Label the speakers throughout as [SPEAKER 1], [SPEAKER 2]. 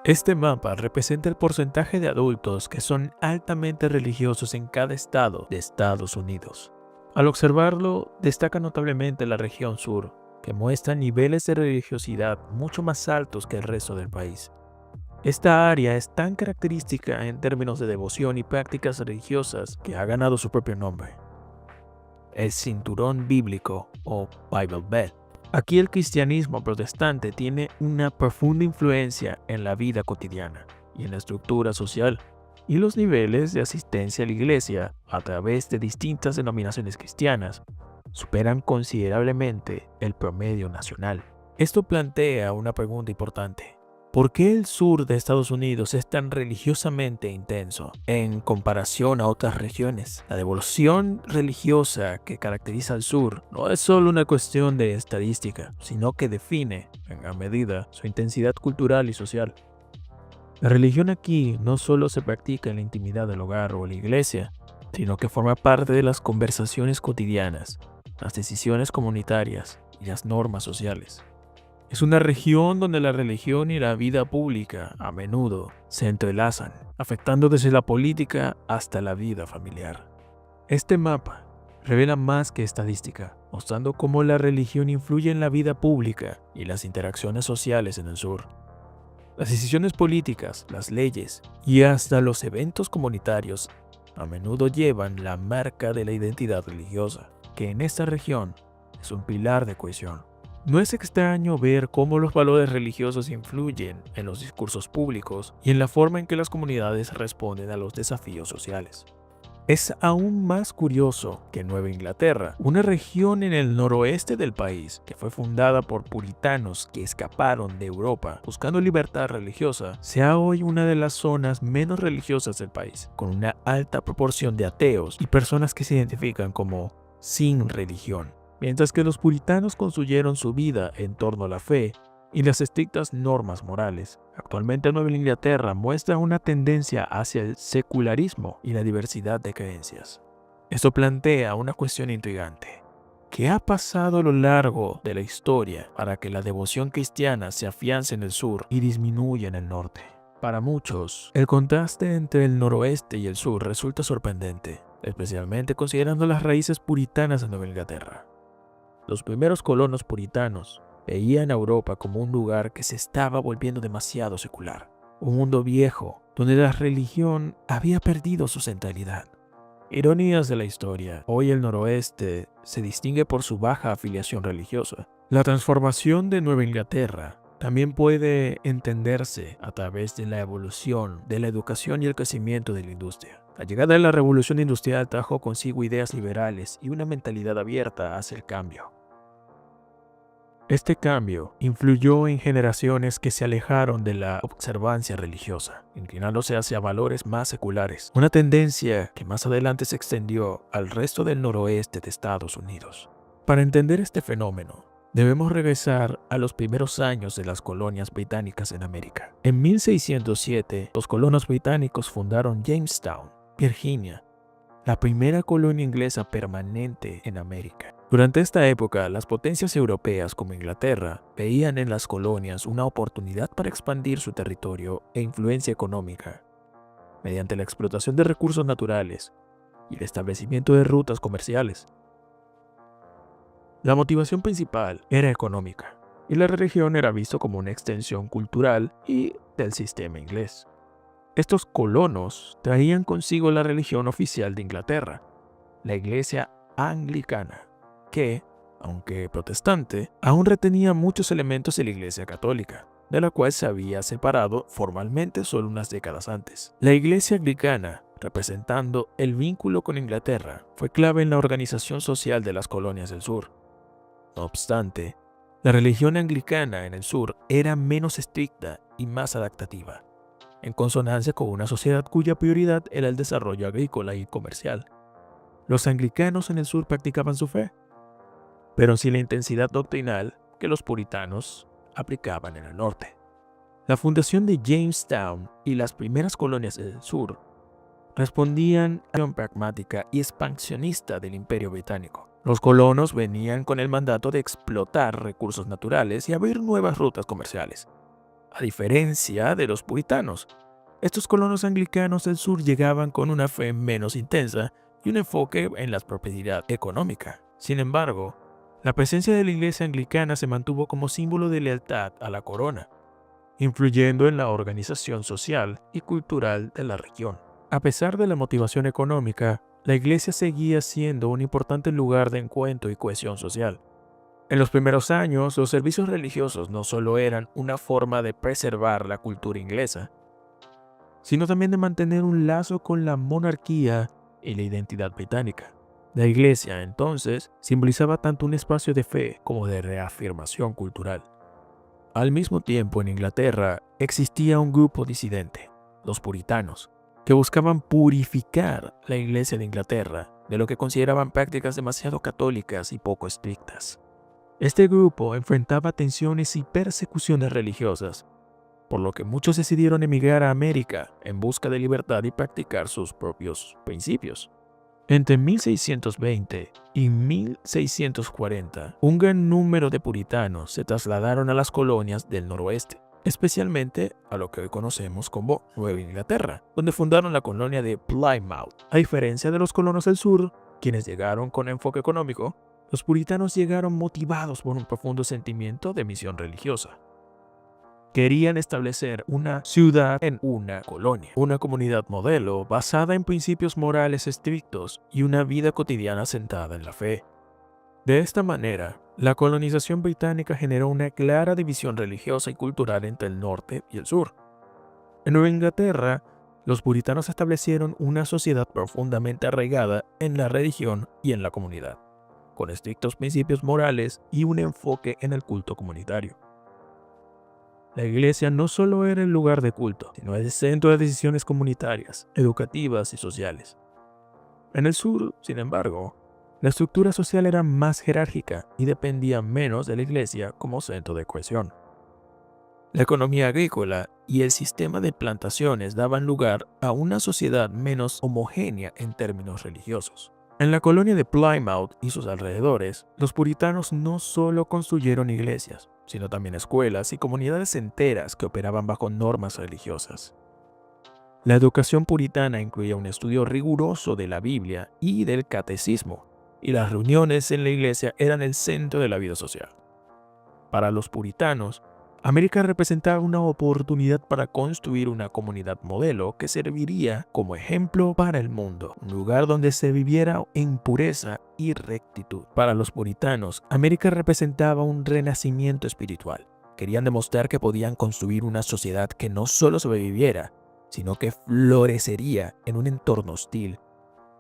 [SPEAKER 1] Este mapa representa el porcentaje de adultos que son altamente religiosos en cada estado de Estados Unidos. Al observarlo, destaca notablemente la región sur, que muestra niveles de religiosidad mucho más altos que el resto del país. Esta área es tan característica en términos de devoción y prácticas religiosas que ha ganado su propio nombre: el cinturón bíblico o Bible Belt. Aquí el cristianismo protestante tiene una profunda influencia en la vida cotidiana y en la estructura social, y los niveles de asistencia a la iglesia a través de distintas denominaciones cristianas superan considerablemente el promedio nacional. Esto plantea una pregunta importante. ¿Por qué el sur de Estados Unidos es tan religiosamente intenso en comparación a otras regiones? La devoción religiosa que caracteriza al sur no es solo una cuestión de estadística, sino que define, en gran medida, su intensidad cultural y social. La religión aquí no solo se practica en la intimidad del hogar o la iglesia, sino que forma parte de las conversaciones cotidianas, las decisiones comunitarias y las normas sociales. Es una región donde la religión y la vida pública a menudo se entrelazan, afectando desde la política hasta la vida familiar. Este mapa revela más que estadística, mostrando cómo la religión influye en la vida pública y las interacciones sociales en el sur. Las decisiones políticas, las leyes y hasta los eventos comunitarios a menudo llevan la marca de la identidad religiosa, que en esta región es un pilar de cohesión. No es extraño ver cómo los valores religiosos influyen en los discursos públicos y en la forma en que las comunidades responden a los desafíos sociales. Es aún más curioso que Nueva Inglaterra, una región en el noroeste del país que fue fundada por puritanos que escaparon de Europa buscando libertad religiosa, sea hoy una de las zonas menos religiosas del país, con una alta proporción de ateos y personas que se identifican como sin religión. Mientras que los puritanos construyeron su vida en torno a la fe y las estrictas normas morales, actualmente Nueva Inglaterra muestra una tendencia hacia el secularismo y la diversidad de creencias. Esto plantea una cuestión intrigante. ¿Qué ha pasado a lo largo de la historia para que la devoción cristiana se afiance en el sur y disminuya en el norte? Para muchos, el contraste entre el noroeste y el sur resulta sorprendente, especialmente considerando las raíces puritanas de Nueva Inglaterra. Los primeros colonos puritanos veían a Europa como un lugar que se estaba volviendo demasiado secular, un mundo viejo donde la religión había perdido su centralidad. Ironías de la historia, hoy el noroeste se distingue por su baja afiliación religiosa. La transformación de Nueva Inglaterra también puede entenderse a través de la evolución de la educación y el crecimiento de la industria. La llegada de la revolución industrial trajo consigo ideas liberales y una mentalidad abierta hacia el cambio. Este cambio influyó en generaciones que se alejaron de la observancia religiosa, inclinándose hacia valores más seculares, una tendencia que más adelante se extendió al resto del noroeste de Estados Unidos. Para entender este fenómeno, debemos regresar a los primeros años de las colonias británicas en América. En 1607, los colonos británicos fundaron Jamestown, Virginia, la primera colonia inglesa permanente en América. Durante esta época, las potencias europeas como Inglaterra veían en las colonias una oportunidad para expandir su territorio e influencia económica, mediante la explotación de recursos naturales y el establecimiento de rutas comerciales. La motivación principal era económica, y la religión era visto como una extensión cultural y del sistema inglés. Estos colonos traían consigo la religión oficial de Inglaterra, la Iglesia Anglicana, que, aunque protestante, aún retenía muchos elementos de la Iglesia Católica, de la cual se había separado formalmente solo unas décadas antes. La Iglesia Anglicana, representando el vínculo con Inglaterra, fue clave en la organización social de las colonias del sur. No obstante, la religión anglicana en el sur era menos estricta y más adaptativa, en consonancia con una sociedad cuya prioridad era el desarrollo agrícola y comercial. Los anglicanos en el sur practicaban su fe, pero sin la intensidad doctrinal que los puritanos aplicaban en el norte. La fundación de Jamestown y las primeras colonias del sur respondían a la visión pragmática y expansionista del Imperio Británico. Los colonos venían con el mandato de explotar recursos naturales y abrir nuevas rutas comerciales, A diferencia de los puritanos, estos colonos anglicanos del sur llegaban con una fe menos intensa y un enfoque en la prosperidad económica. Sin embargo, la presencia de la iglesia anglicana se mantuvo como símbolo de lealtad a la corona, influyendo en la organización social y cultural de la región. A pesar de la motivación económica, la iglesia seguía siendo un importante lugar de encuentro y cohesión social. En los primeros años, los servicios religiosos no solo eran una forma de preservar la cultura inglesa, sino también de mantener un lazo con la monarquía y la identidad británica. La iglesia, entonces, simbolizaba tanto un espacio de fe como de reafirmación cultural. Al mismo tiempo, en Inglaterra existía un grupo disidente, los puritanos, que buscaban purificar la iglesia de Inglaterra de lo que consideraban prácticas demasiado católicas y poco estrictas. Este grupo enfrentaba tensiones y persecuciones religiosas, por lo que muchos decidieron emigrar a América en busca de libertad y practicar sus propios principios. Entre 1620 y 1640, un gran número de puritanos se trasladaron a las colonias del noroeste, especialmente a lo que hoy conocemos como Nueva Inglaterra, donde fundaron la colonia de Plymouth. A diferencia de los colonos del sur, quienes llegaron con enfoque económico, los puritanos llegaron motivados por un profundo sentimiento de misión religiosa. Querían establecer una ciudad en una colonia, una comunidad modelo basada en principios morales estrictos y una vida cotidiana centrada en la fe. De esta manera, la colonización británica generó una clara división religiosa y cultural entre el norte y el sur. En Nueva Inglaterra, los puritanos establecieron una sociedad profundamente arraigada en la religión y en la comunidad, con estrictos principios morales y un enfoque en el culto comunitario. La iglesia no solo era el lugar de culto, sino el centro de decisiones comunitarias, educativas y sociales. En el sur, sin embargo, la estructura social era más jerárquica y dependía menos de la iglesia como centro de cohesión. La economía agrícola y el sistema de plantaciones daban lugar a una sociedad menos homogénea en términos religiosos. En la colonia de Plymouth y sus alrededores, los puritanos no solo construyeron iglesias, sino también escuelas y comunidades enteras que operaban bajo normas religiosas. La educación puritana incluía un estudio riguroso de la Biblia y del catecismo, y las reuniones en la iglesia eran el centro de la vida social. Para los puritanos, América representaba una oportunidad para construir una comunidad modelo que serviría como ejemplo para el mundo, un lugar donde se viviera en pureza y rectitud. Para los puritanos, América representaba un renacimiento espiritual. Querían demostrar que podían construir una sociedad que no solo sobreviviera, sino que florecería en un entorno hostil.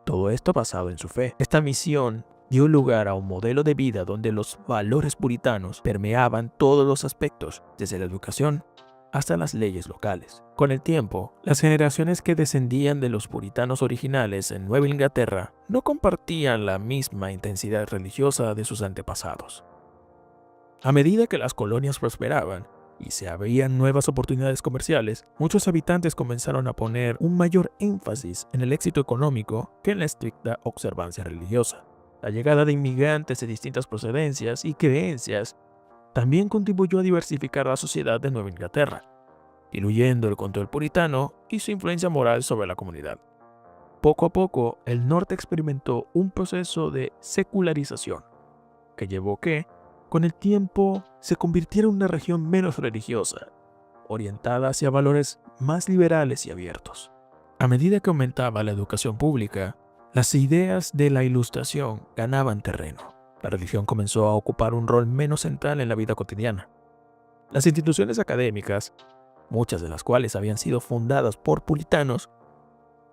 [SPEAKER 1] Todo esto basado en su fe. Esta misión dio lugar a un modelo de vida donde los valores puritanos permeaban todos los aspectos, desde la educación hasta las leyes locales. Con el tiempo, las generaciones que descendían de los puritanos originales en Nueva Inglaterra no compartían la misma intensidad religiosa de sus antepasados. A medida que las colonias prosperaban y se abrían nuevas oportunidades comerciales, muchos habitantes comenzaron a poner un mayor énfasis en el éxito económico que en la estricta observancia religiosa. La llegada de inmigrantes de distintas procedencias y creencias también contribuyó a diversificar la sociedad de Nueva Inglaterra, diluyendo el control puritano y su influencia moral sobre la comunidad. Poco a poco, el norte experimentó un proceso de secularización, que llevó que, con el tiempo, se convirtiera en una región menos religiosa, orientada hacia valores más liberales y abiertos. A medida que aumentaba la educación pública, las ideas de la Ilustración ganaban terreno. La religión comenzó a ocupar un rol menos central en la vida cotidiana. Las instituciones académicas, muchas de las cuales habían sido fundadas por puritanos,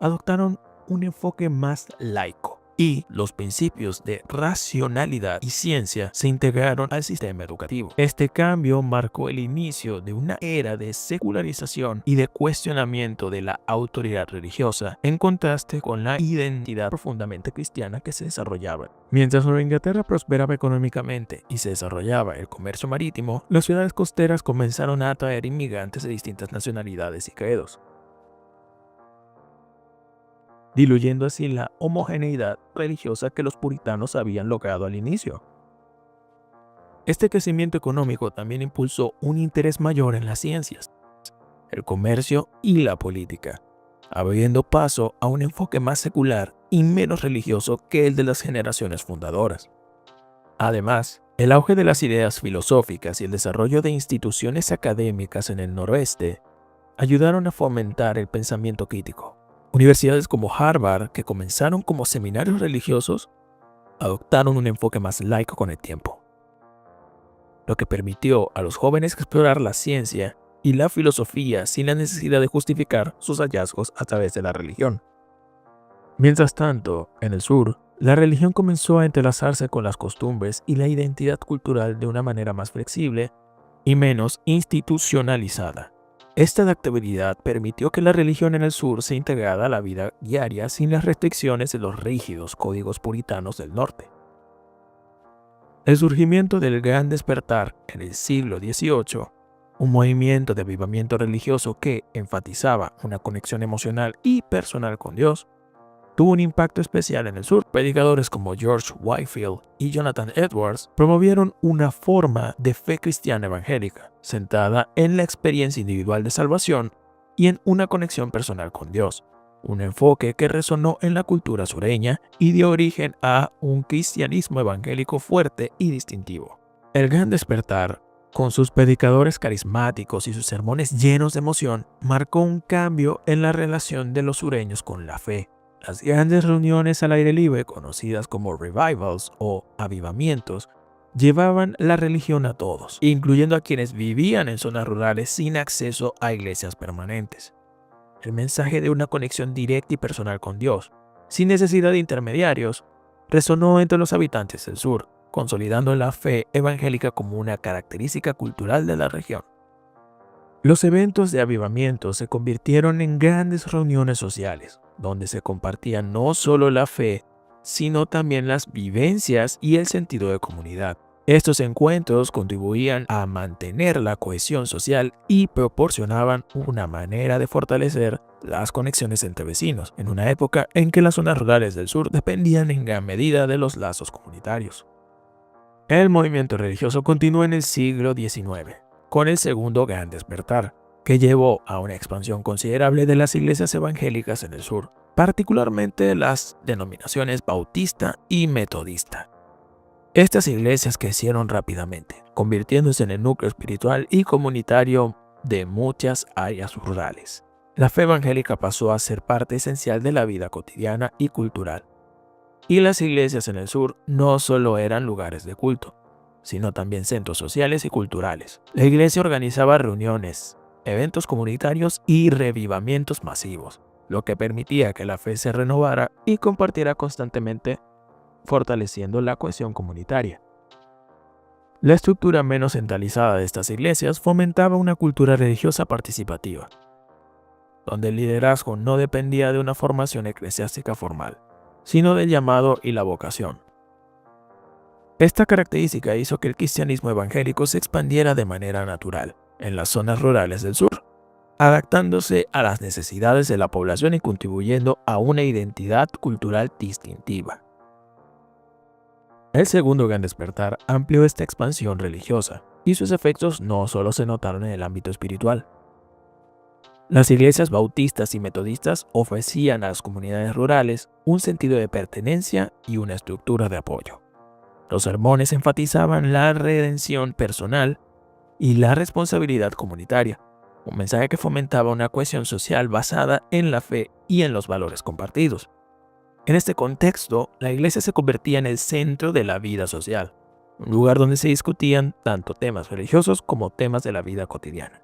[SPEAKER 1] adoptaron un enfoque más laico, y los principios de racionalidad y ciencia se integraron al sistema educativo. Este cambio marcó el inicio de una era de secularización y de cuestionamiento de la autoridad religiosa, en contraste con la identidad profundamente cristiana que se desarrollaba. Mientras Nueva Inglaterra prosperaba económicamente y se desarrollaba el comercio marítimo, las ciudades costeras comenzaron a atraer inmigrantes de distintas nacionalidades y credos, diluyendo así la homogeneidad religiosa que los puritanos habían logrado al inicio. Este crecimiento económico también impulsó un interés mayor en las ciencias. el comercio y la política, abriendo paso a un enfoque más secular y menos religioso que el de las generaciones fundadoras. Además, el auge de las ideas filosóficas y el desarrollo de instituciones académicas en el noroeste ayudaron a fomentar el pensamiento crítico. Universidades como Harvard, que comenzaron como seminarios religiosos, adoptaron un enfoque más laico con el tiempo, lo que permitió a los jóvenes explorar la ciencia y la filosofía sin la necesidad de justificar sus hallazgos a través de la religión. Mientras tanto, en el sur, la religión comenzó a entrelazarse con las costumbres y la identidad cultural de una manera más flexible y menos institucionalizada. Esta adaptabilidad permitió que la religión en el sur se integrara a la vida diaria sin las restricciones de los rígidos códigos puritanos del norte. El surgimiento del Gran Despertar en el siglo XVIII, un movimiento de avivamiento religioso que enfatizaba una conexión emocional y personal con Dios, tuvo un impacto especial en el sur. Predicadores como George Whitefield y Jonathan Edwards promovieron una forma de fe cristiana evangélica, centrada en la experiencia individual de salvación y en una conexión personal con Dios, un enfoque que resonó en la cultura sureña y dio origen a un cristianismo evangélico fuerte y distintivo. El Gran Despertar, con sus predicadores carismáticos y sus sermones llenos de emoción, marcó un cambio en la relación de los sureños con la fe. Las grandes reuniones al aire libre, conocidas como revivals o avivamientos, llevaban la religión a todos, incluyendo a quienes vivían en zonas rurales sin acceso a iglesias permanentes. El mensaje de una conexión directa y personal con Dios, sin necesidad de intermediarios, resonó entre los habitantes del sur, consolidando la fe evangélica como una característica cultural de la región. Los eventos de avivamiento se convirtieron en grandes reuniones sociales, donde se compartía no solo la fe, sino también las vivencias y el sentido de comunidad. Estos encuentros contribuían a mantener la cohesión social y proporcionaban una manera de fortalecer las conexiones entre vecinos, en una época en que las zonas rurales del sur dependían en gran medida de los lazos comunitarios. El movimiento religioso continuó en el siglo XIX, con el segundo Gran Despertar, que llevó a una expansión considerable de las iglesias evangélicas en el sur, particularmente las denominaciones bautista y metodista. Estas iglesias crecieron rápidamente, convirtiéndose en el núcleo espiritual y comunitario de muchas áreas rurales. La fe evangélica pasó a ser parte esencial de la vida cotidiana y cultural. Y las iglesias en el sur no solo eran lugares de culto, sino también centros sociales y culturales. La iglesia organizaba reuniones, eventos comunitarios y revivamientos masivos, lo que permitía que la fe se renovara y compartiera constantemente, fortaleciendo la cohesión comunitaria. La estructura menos centralizada de estas iglesias fomentaba una cultura religiosa participativa, donde el liderazgo no dependía de una formación eclesiástica formal, sino del llamado y la vocación. Esta característica hizo que el cristianismo evangélico se expandiera de manera natural en las zonas rurales del sur, adaptándose a las necesidades de la población y contribuyendo a una identidad cultural distintiva. El segundo Gran Despertar amplió esta expansión religiosa, y sus efectos no solo se notaron en el ámbito espiritual. Las iglesias bautistas y metodistas ofrecían a las comunidades rurales un sentido de pertenencia y una estructura de apoyo. Los sermones enfatizaban la redención personal y la responsabilidad comunitaria, un mensaje que fomentaba una cohesión social basada en la fe y en los valores compartidos. En este contexto, la iglesia se convertía en el centro de la vida social, un lugar donde se discutían tanto temas religiosos como temas de la vida cotidiana.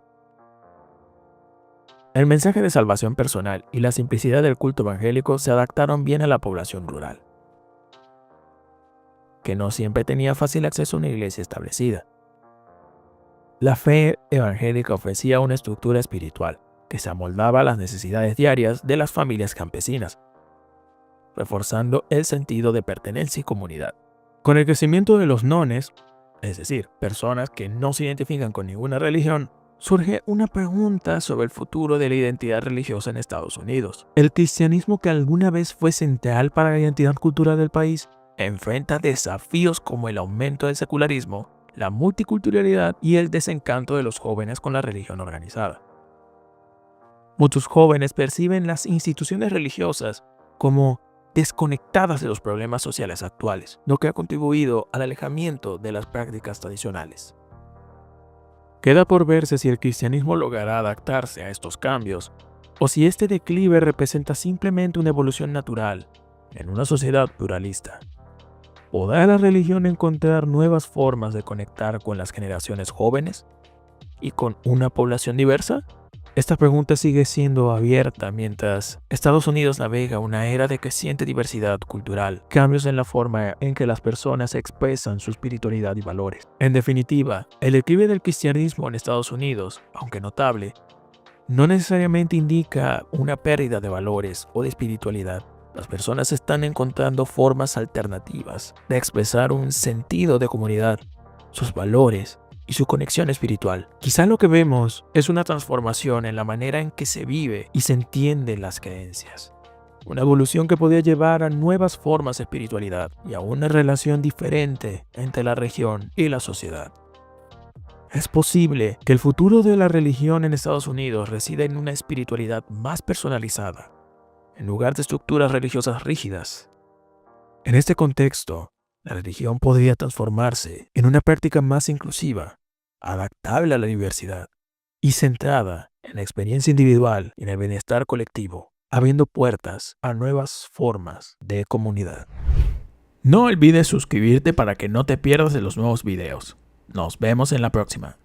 [SPEAKER 1] El mensaje de salvación personal y la simplicidad del culto evangélico se adaptaron bien a la población rural, que no siempre tenía fácil acceso a una iglesia establecida. La fe evangélica ofrecía una estructura espiritual que se amoldaba a las necesidades diarias de las familias campesinas, reforzando el sentido de pertenencia y comunidad. Con el crecimiento de los nones, es decir, personas que no se identifican con ninguna religión, surge una pregunta sobre el futuro de la identidad religiosa en Estados Unidos. ¿El cristianismo que alguna vez fue central para la identidad cultural del país enfrenta desafíos como el aumento del secularismo, la multiculturalidad y el desencanto de los jóvenes con la religión organizada? Muchos jóvenes perciben las instituciones religiosas como desconectadas de los problemas sociales actuales, lo que ha contribuido al alejamiento de las prácticas tradicionales. Queda por verse si el cristianismo logrará adaptarse a estos cambios, o si este declive representa simplemente una evolución natural en una sociedad pluralista. ¿Podrá la religión encontrar nuevas formas de conectar con las generaciones jóvenes y con una población diversa? Esta pregunta sigue siendo abierta mientras Estados Unidos navega una era de creciente diversidad cultural, cambios en la forma en que las personas expresan su espiritualidad y valores. En definitiva, el declive del cristianismo en Estados Unidos, aunque notable, no necesariamente indica una pérdida de valores o de espiritualidad. Las personas están encontrando formas alternativas de expresar un sentido de comunidad, sus valores y su conexión espiritual. Quizá lo que vemos es una transformación en la manera en que se vive y se entienden las creencias. Una evolución que podría llevar a nuevas formas de espiritualidad y a una relación diferente entre la región y la sociedad. Es posible que el futuro de la religión en Estados Unidos resida en una espiritualidad más personalizada, en lugar de estructuras religiosas rígidas. En este contexto, la religión podría transformarse en una práctica más inclusiva, adaptable a la diversidad y centrada en la experiencia individual y en el bienestar colectivo, abriendo puertas a nuevas formas de comunidad. No olvides suscribirte para que no te pierdas de los nuevos videos. Nos vemos en la próxima.